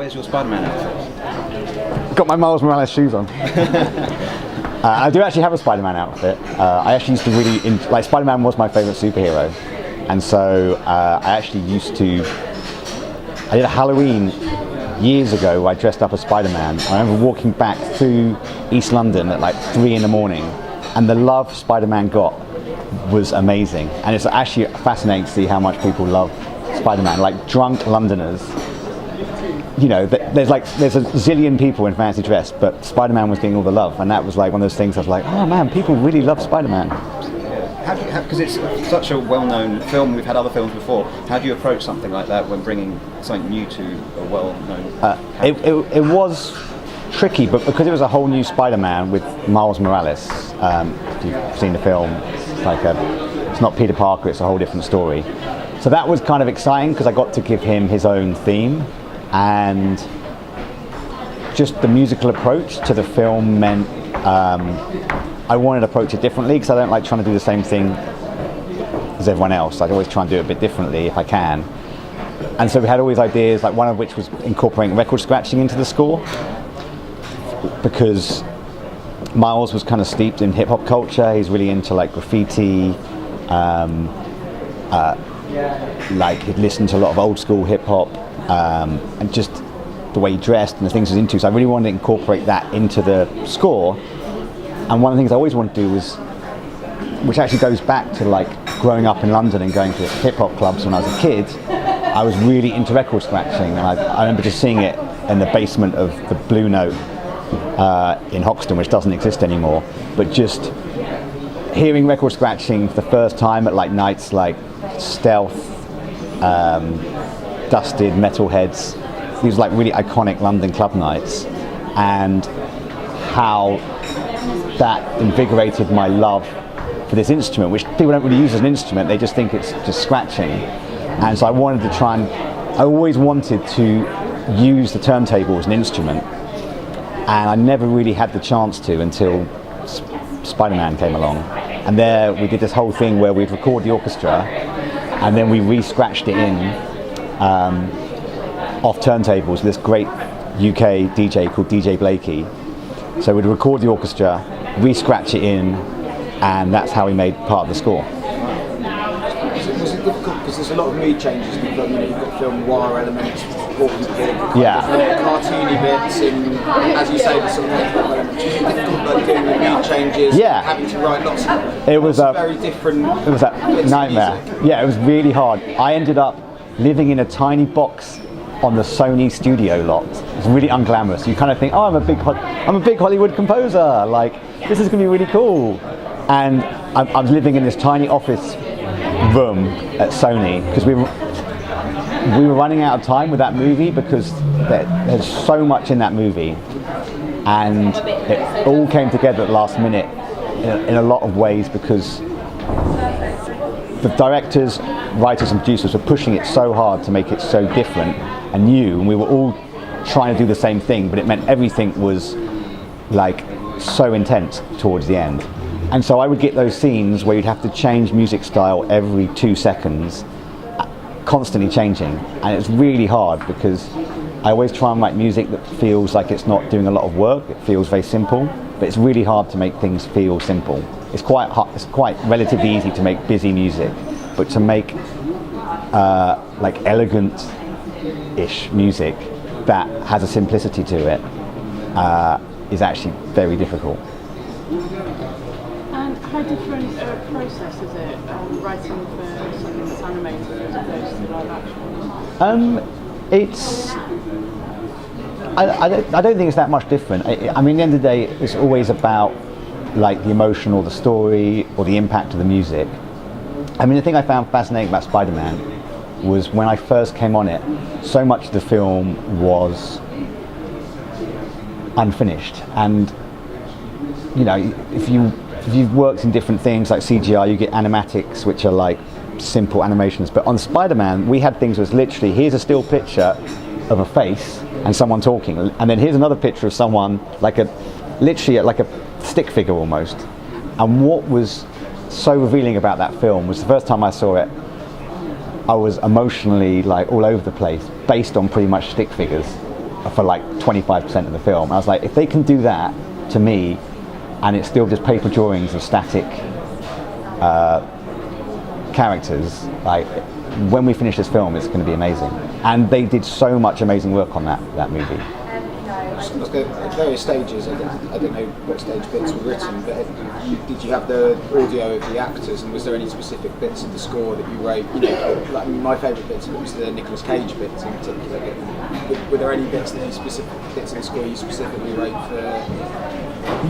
Where's your Spider-Man outfit? Got my Miles Morales shoes on. I do actually have a Spider-Man outfit. I actually used to really, like Spider-Man was my favourite superhero. And so I actually I did a Halloween years ago where I dressed up as Spider-Man. I remember walking back through East London at like 3 in the morning, and the love Spider-Man got was amazing. And it's actually fascinating to see how much people love Spider-Man. Like drunk Londoners, you know, there's a zillion people in fancy dress, but Spider-Man was getting all the love, and that was like one of those things I was like, oh man, people really love Spider-Man. Because it's such a well-known film, we've had other films before, how do you approach something like that when bringing something new to a well-known it was tricky, but because it was a whole new Spider-Man with Miles Morales, if you've seen the film, it's not Peter Parker, it's a whole different story. So that was kind of exciting because I got to give him his own theme, and just the musical approach to the film meant I wanted to approach it differently because I don't like trying to do the same thing as everyone else. I'd always try and do it a bit differently if I can. And so we had all these ideas, like one of which was incorporating record scratching into the score, because Miles was kind of steeped in hip-hop culture. He's really into like graffiti, like he'd listened to a lot of old school hip-hop, and just the way he dressed and the things he was into. So I really wanted to incorporate that into the score. And one of the things I always wanted to do was, which actually goes back to like growing up in London and going to hip-hop clubs when I was a kid, I was really into record scratching, and I remember just seeing it in the basement of the Blue Note in Hoxton, which doesn't exist anymore, but just hearing record scratching for the first time at like nights like Stealth, Dusted, Metalheads, these like really iconic London club nights, and how that invigorated my love for this instrument, which people don't really use as an instrument, they just think it's just scratching. And so I wanted to I always wanted to use the turntable as an instrument, and I never really had the chance to until Spider-Man came along. And there we did this whole thing where we'd record the orchestra and then we re-scratched it in off turntables with this great UK DJ called DJ Blakey. So we'd record the orchestra, re-scratch it in, and that's how we made part of the score. Was it difficult because there's a lot of mood changes? You've got film noir elements, walking cartoony bits, and as you say, the sort of hip-hop elements. Was it difficult like doing the mood changes? Yeah. Having to write lots of it was very different. It was a nightmare. Yeah, it was really hard. I ended up living in a tiny box on the Sony studio lot. It's really unglamorous. You kind of think, oh, I'm a big Hollywood composer. Like, this is going to be really cool. And I was living in this tiny office room at Sony because we were running out of time with that movie because there's so much in that movie, and it all came together at the last minute in a lot of ways because the directors, writers and producers were pushing it so hard to make it so different and new, and we were all trying to do the same thing, but it meant everything was like so intense towards the end. And so I would get those scenes where you'd have to change music style every 2 seconds, constantly changing, and it's really hard because I always try and write music that feels like it's not doing a lot of work. It feels very simple, but it's really hard to make things feel simple. It's quite relatively easy to make busy music, but to make like elegant-ish music that has a simplicity to it is actually very difficult. And how different a process is it writing for something that's animated as opposed to live action? It's. I don't think it's that much different. I mean, at the end of the day, it's always about like the emotion or the story or the impact of the music. I mean, the thing I found fascinating about Spider-Man was when I first came on it, so much of the film was unfinished. And you know, if you've worked in different things like CGI, you get animatics, which are like simple animations. But on Spider-Man, we had things that was literally, here's a still picture of a face and someone talking, and then here's another picture of someone literally like a stick figure almost. And what was so revealing about that film was the first time I saw it, I was emotionally like all over the place based on pretty much stick figures. for like 25% of the film. And I was like, if they can do that to me, and it's still just paper drawings of static characters, like when we finish this film, it's going to be amazing. And they did so much amazing work on that movie. Let's go at various stages. I don't know what stage bits were written, but did you have the audio of the actors, and was there any specific bits of the score that you wrote? You know, like my favourite bits of it was the Nicolas Cage bits in particular. Were there any bits of the score you specifically wrote for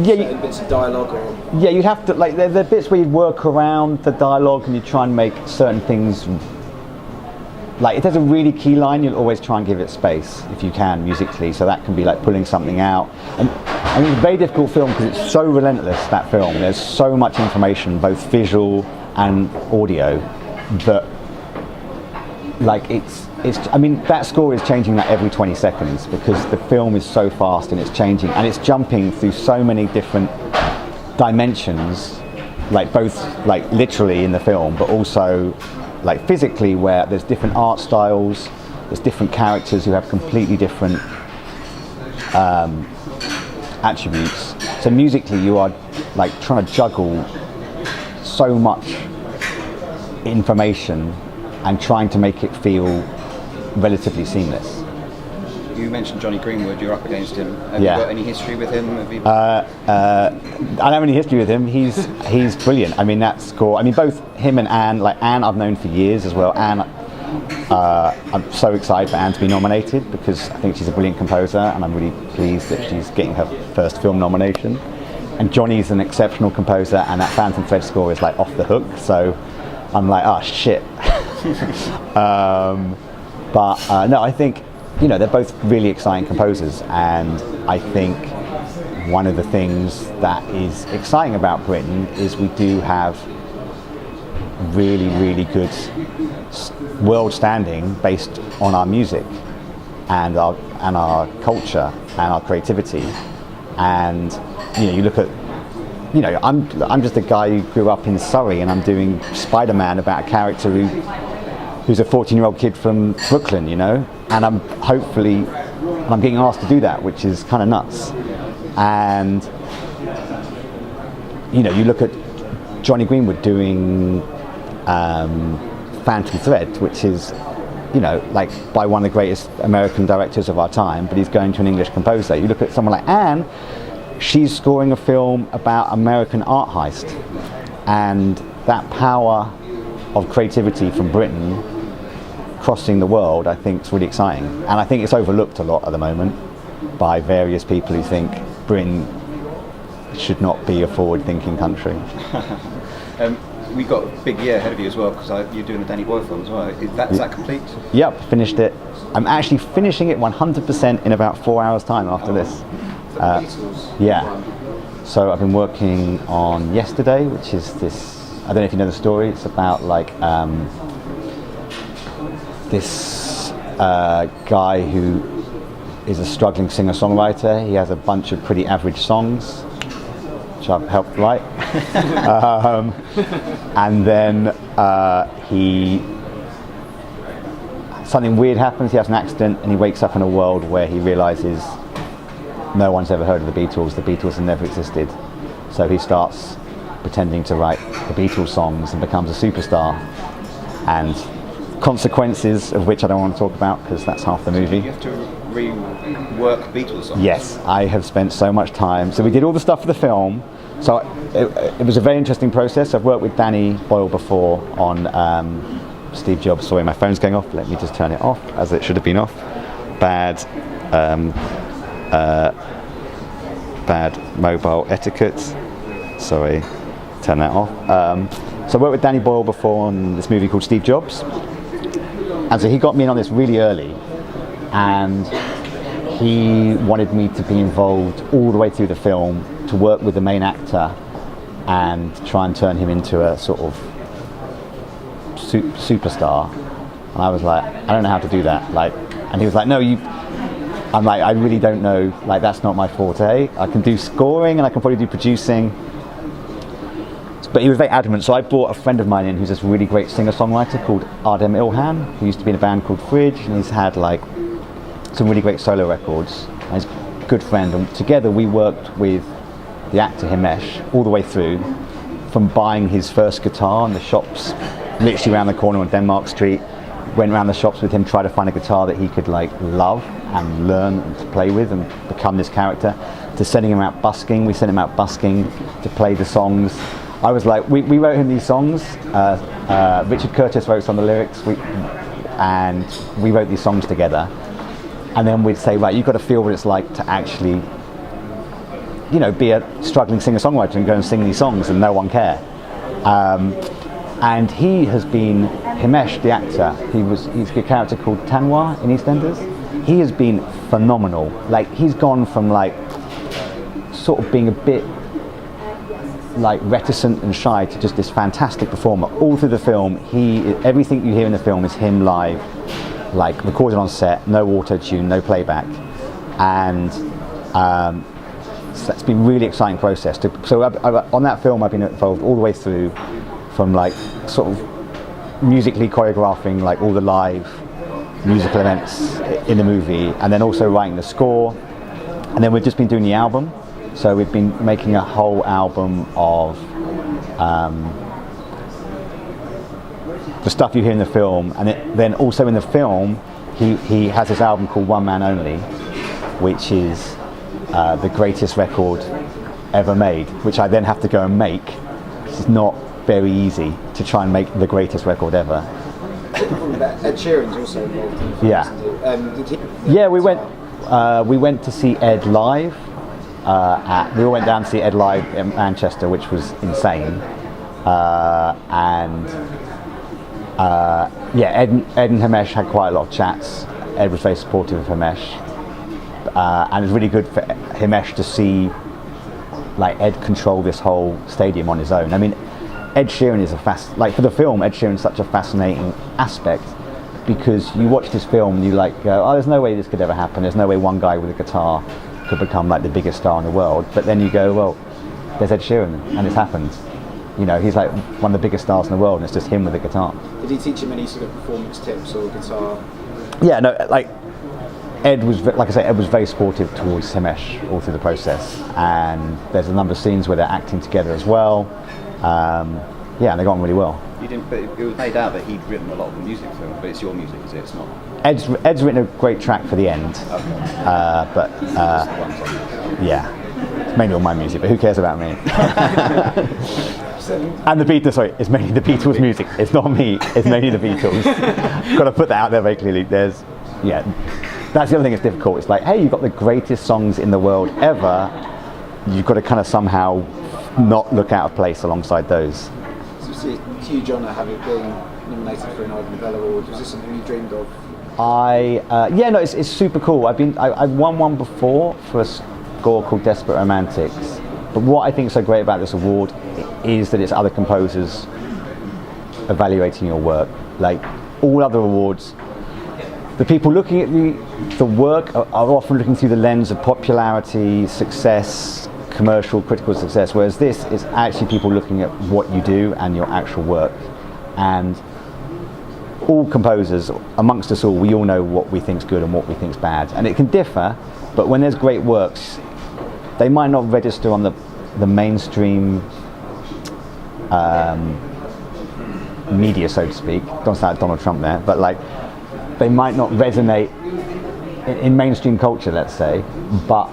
certain bits of dialogue? Or yeah, you'd have to, like, there are bits where you'd work around the dialogue and you try and make certain things. Like, if there's a really key line, you'll always try and give it space if you can musically, so that can be like pulling something out. And I mean, it's a very difficult film because it's so relentless, that film. There's so much information, both visual and audio, that like it's I mean, that score is changing like every 20 seconds because the film is so fast and it's changing and it's jumping through so many different dimensions, like both like literally in the film, but also like physically, where there's different art styles, there's different characters who have completely different attributes. So musically, you are like trying to juggle so much information and trying to make it feel relatively seamless. You mentioned Johnny Greenwood, you're up against him. Have Yeah. you got any history with him? Have you... I don't have any history with him. He's brilliant. I mean, that score. I mean, both him and Anne. Like Anne, I've known for years as well. Anne, I'm so excited for Anne to be nominated because I think she's a brilliant composer, and I'm really pleased that she's getting her first film nomination. And Johnny's an exceptional composer, and that Phantom Thread score is like off the hook. So I'm like, oh shit. No, I think, you know, they're both really exciting composers, and I think one of the things that is exciting about Britain is we do have really, really good world standing based on our music and our culture and our creativity. And you know, you look at, you know, I'm just a guy who grew up in Surrey, and I'm doing Spider-Man about a character who's a 14-year-old kid from Brooklyn, you know, and I'm getting asked to do that, which is kind of nuts. And you know, you look at Johnny Greenwood doing Phantom Thread, which is, you know, like by one of the greatest American directors of our time, but he's going to an English composer. You look at someone like Anne, she's scoring a film about American art heist, and that power of creativity from Britain crossing the world, I think, is really exciting. And I think it's overlooked a lot at the moment by various people who think Britain should not be a forward-thinking country. We've got a big year ahead of you as well, because you're doing the Danny Boyle film as well. Is that complete? Yep, finished it. I'm actually finishing it 100% in about 4 hours' time after this. Yeah. So I've been working on Yesterday, which is this, I don't know if you know the story, it's about like this guy who is a struggling singer-songwriter. He has a bunch of pretty average songs, which I've helped write. And then something weird happens, he has an accident, and he wakes up in a world where he realizes no one's ever heard of the Beatles have never existed. So he starts pretending to write the Beatles songs and becomes a superstar. And consequences of which I don't want to talk about because that's half the movie. You have to rework Beatles songs? Yes, I have spent so much time. So we did all the stuff for the film. So it was a very interesting process. I've worked with Danny Boyle before on Steve Jobs. Sorry, my phone's going off. Let me just turn it off, as it should have been off. Bad mobile etiquette. Sorry, turn that off. So I worked with Danny Boyle before on this movie called Steve Jobs. And so he got me in on this really early, and he wanted me to be involved all the way through the film, to work with the main actor and try and turn him into a sort of superstar. And I was like, I don't know how to do that. And he was like, no, I'm like, I really don't know. Like, that's not my forte. I can do scoring and I can probably do producing. But he was very adamant, so I brought a friend of mine in who's this really great singer-songwriter called Adem Ilhan, who used to be in a band called Fridge, and he's had like some really great solo records. And he's a good friend, and together we worked with the actor Himesh all the way through, from buying his first guitar in the shops literally around the corner on Denmark Street. Went around the shops with him, tried to find a guitar that he could like love and learn and to play with and become this character, to sending him out busking. We sent him out busking to play the songs. I was like, we wrote him these songs. Richard Curtis wrote some of the lyrics, and we wrote these songs together. And then we'd say, right, you've got to feel what it's like to actually, you know, be a struggling singer-songwriter and go and sing these songs and no one care. And he has been, Himesh, the actor, he's a character called Tanwa in EastEnders. He has been phenomenal. Like, he's gone from like, sort of being a bit like reticent and shy to just this fantastic performer. All through the film, everything you hear in the film is him live, like recorded on set, no auto-tune, no playback. And so that's been a really exciting process. On that film, I've been involved all the way through, from like sort of musically choreographing like all the live musical events in the movie, and then also writing the score. And then we've just been doing the album. So we've been making a whole album of the stuff you hear in the film, and then also in the film he has this album called One Man Only, which is the greatest record ever made, which I then have to go and make. It's not very easy to try and make the greatest record ever. Ed Sheeran's also involved in the film. Yeah. Yeah, we went to see Ed live. We all went down to see Ed live in Manchester, which was insane. Ed and Himesh had quite a lot of chats. Ed was very supportive of Himesh, and it was really good for Himesh to see like Ed control this whole stadium on his own. I mean, Ed Sheeran is for the film, Ed Sheeran is such a fascinating aspect, because you watch this film and you like go, oh, there's no way this could ever happen. There's no way one guy with a guitar could become like the biggest star in the world. But then you go, well, there's Ed Sheeran, and it's happened. You know, he's like one of the biggest stars in the world, and it's just him with a guitar. Did he teach him any sort of performance tips or guitar? Yeah, no, like Ed was, like I say, Ed was very supportive towards Himesh all through the process, and there's a number of scenes where they're acting together as well. And they got on really well. You didn't, but it was made out that he'd written a lot of the music for it, but it's your music, is it? It's not. Ed's written a great track for the end, yeah, it's mainly all my music, but who cares about me? And the Beatles, sorry, it's mainly the Beatles' music. It's not me. It's mainly the Beatles. Got to put that out there very clearly. That's the other thing that's difficult. It's like, hey, you've got the greatest songs in the world ever. You've got to kind of somehow not look out of place alongside those. So it's a huge honour having been nominated for an Ivor Novello Award. Was this something you dreamed of? It's super cool. I've won one before for a score called Desperate Romantics. But what I think is so great about this award is that it's other composers evaluating your work. Like all other awards, the people looking at the work are often looking through the lens of popularity, success, commercial, critical success, whereas this is actually people looking at what you do and your actual work. And all composers, amongst us all, we all know what we think's good and what we think's bad. And it can differ, but when there's great works, they might not register on the mainstream media, so to speak. Don't sound like Donald Trump there, but like they might not resonate in mainstream culture, let's say, but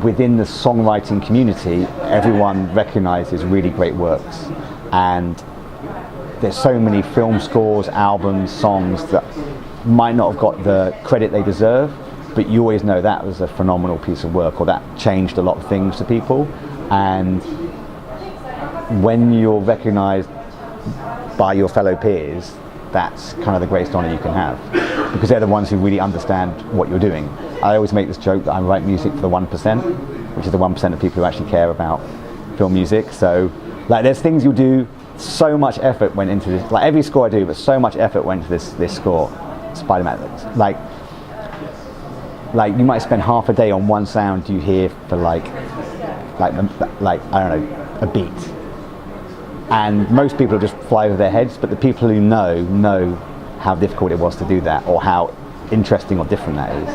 within the songwriting community, everyone recognizes really great works. And there's so many film scores, albums, songs that might not have got the credit they deserve, but you always know that was a phenomenal piece of work, or that changed a lot of things to people. And when you're recognized by your fellow peers, that's kind of the greatest honor you can have, because they're the ones who really understand what you're doing. I always make this joke that I write music for the 1%, which is the 1% of people who actually care about film music. So like there's things you'll do, so much effort went into this, like every score I do, but so much effort went into this score, Spider-Man. Like you might spend half a day on one sound you hear for like I don't know, a beat. And most people just fly over their heads, but the people who know how difficult it was to do that, or how interesting or different that is.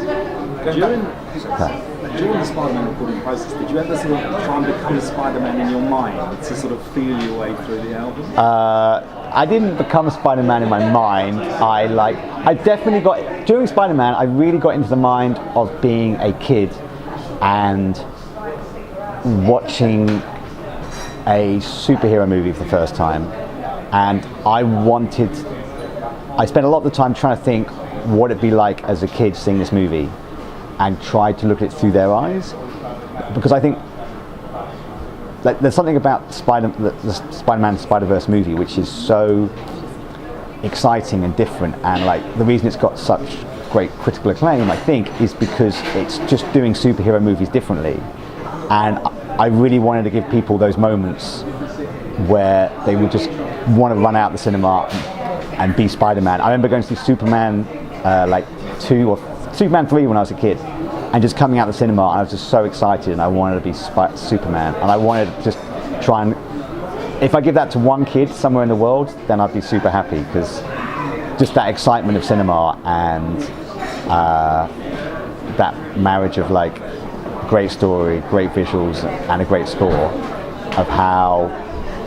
During the Spider-Man recording process, did you ever sort of try and become Spider-Man in your mind to sort of feel your way through the album? I didn't become Spider-Man in my mind. I definitely got, during Spider-Man, I really got into the mind of being a kid and watching a superhero movie for the first time. And I spent a lot of the time trying to think what it'd be like as a kid seeing this movie, and tried to look at it through their eyes, because I think like there's something about the Spider-Man Spider-Verse movie which is so exciting and different, and like the reason it's got such great critical acclaim, I think, is because it's just doing superhero movies differently. And I really wanted to give people those moments where they would just want to run out the cinema and be Spider-Man. I remember going to see Superman 2 or Superman 3 when I was a kid, and just coming out the cinema, and I was just so excited, and I wanted to be Superman, and I wanted to just try and, if I give that to one kid somewhere in the world, then I'd be super happy, because just that excitement of cinema and that marriage of like great story, great visuals, and a great score, of how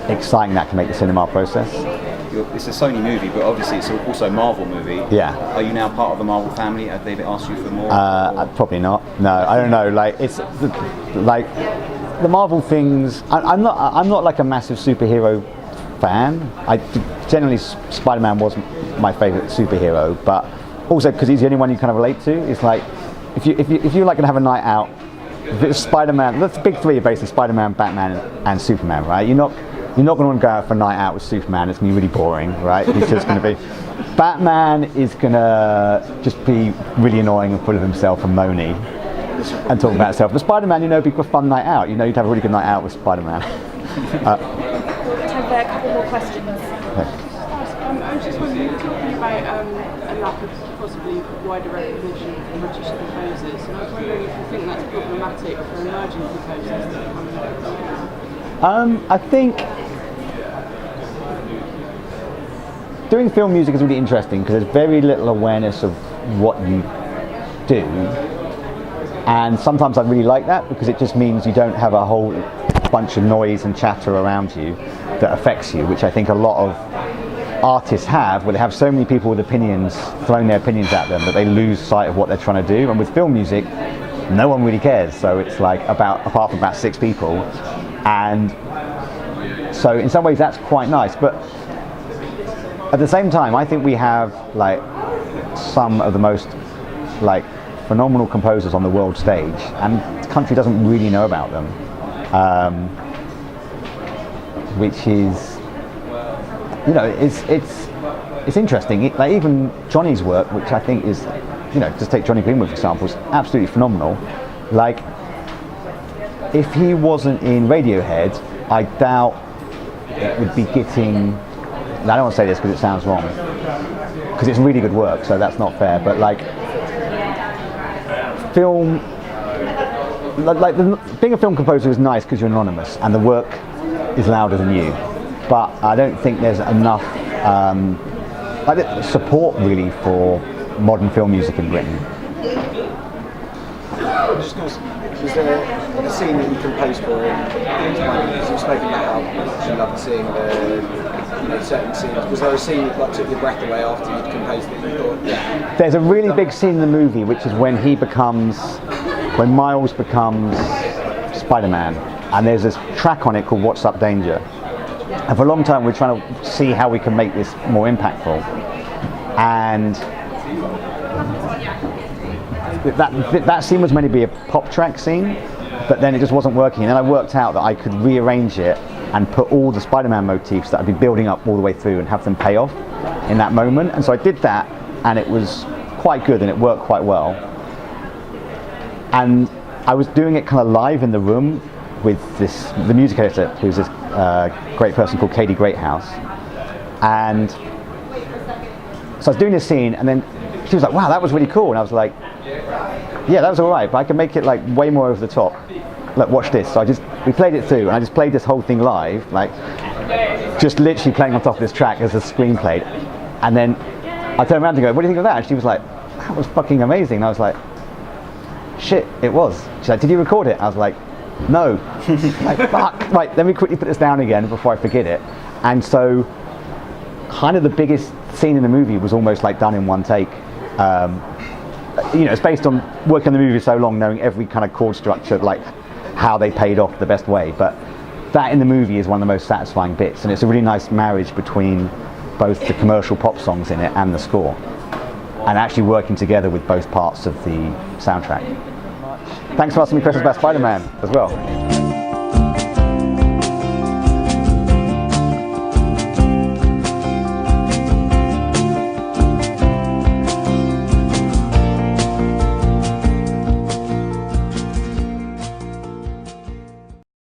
exciting that can make the cinema process. It's a Sony movie, but obviously it's also a Marvel movie. Yeah. Are you now part of the Marvel family? Have they asked you for more? Probably not. No, I don't know. Like it's like the Marvel things. I'm not like a massive superhero fan. Generally Spider-Man was my favourite superhero, but also because he's the only one you kind of relate to. It's like if you're like gonna have a night out, Spider-Man. The big three are basically Spider-Man, Batman, and Superman, right? You're not going to want to go out for a night out with Superman. It's going to be really boring, right? He's just going to be... Batman is going to just be really annoying and full of himself and moany and talk about himself. But Spider-Man, it'd be a fun night out. You'd have a really good night out with Spider-Man. Time for a couple more questions. I was just wondering, you were talking about a lack of possibly wider recognition from British composers, and I was wondering if you think that's problematic for emerging composers that are coming out. I think doing film music is really interesting because there's very little awareness of what you do, and sometimes I really like that because it just means you don't have a whole bunch of noise and chatter around you that affects you, which I think a lot of artists have, where they have so many people with opinions throwing their opinions at them that they lose sight of what they're trying to do. And with film music, no one really cares, so it's like apart from about 6 people. And so in some ways that's quite nice, but at the same time I think we have like some of the most like phenomenal composers on the world stage, and the country doesn't really know about them, which is, it's interesting. Like even Johnny's work, which I think is, just take Johnny Greenwood for example, is absolutely phenomenal. Like, if he wasn't in Radiohead, I doubt it would be getting... I don't want to say this because it sounds wrong, because it's really good work, so that's not fair, but like, film... being a film composer is nice because you're anonymous and the work is louder than you, but I don't think there's enough support really for modern film music in Britain. Was there a scene that you composed for in Spider-Man? You've spoken about how much you loved seeing the certain scenes. Was there a scene that took your breath away after you'd composed it and you thought, yeah? There's a really big scene in the movie, which is when Miles becomes Spider-Man, and there's this track on it called What's Up Danger. And for a long time we're trying to see how we can make this more impactful. And that scene was meant to be a pop track scene, but then it just wasn't working. And then I worked out that I could rearrange it and put all the Spider-Man motifs that I'd be building up all the way through and have them pay off in that moment. And so I did that, and it was quite good and it worked quite well. And I was doing it kind of live in the room with the music editor, who's this great person called Katie Greathouse. And so I was doing this scene, and then she was like, "Wow, that was really cool." And I was like, "Yeah, that was all right, but I can make it like way more over the top. Look, watch this." So we played it through, and I just played this whole thing live, like just literally playing on top of this track as the screen played. And then I turned around to go, "What do you think of that?" And she was like, "That was fucking amazing." And I was like, shit, it was. She's like, did you record it? I was like, no. Like, fuck. Right, let me quickly put this down again before I forget it. And so, kind of the biggest scene in the movie was almost like done in one take. It's based on working on the movie so long, knowing every kind of chord structure, like how they paid off the best way. But that in the movie is one of the most satisfying bits, and it's a really nice marriage between both the commercial pop songs in it and the score, and actually working together with both parts of the soundtrack. Thanks for asking me questions about Spider-Man as well.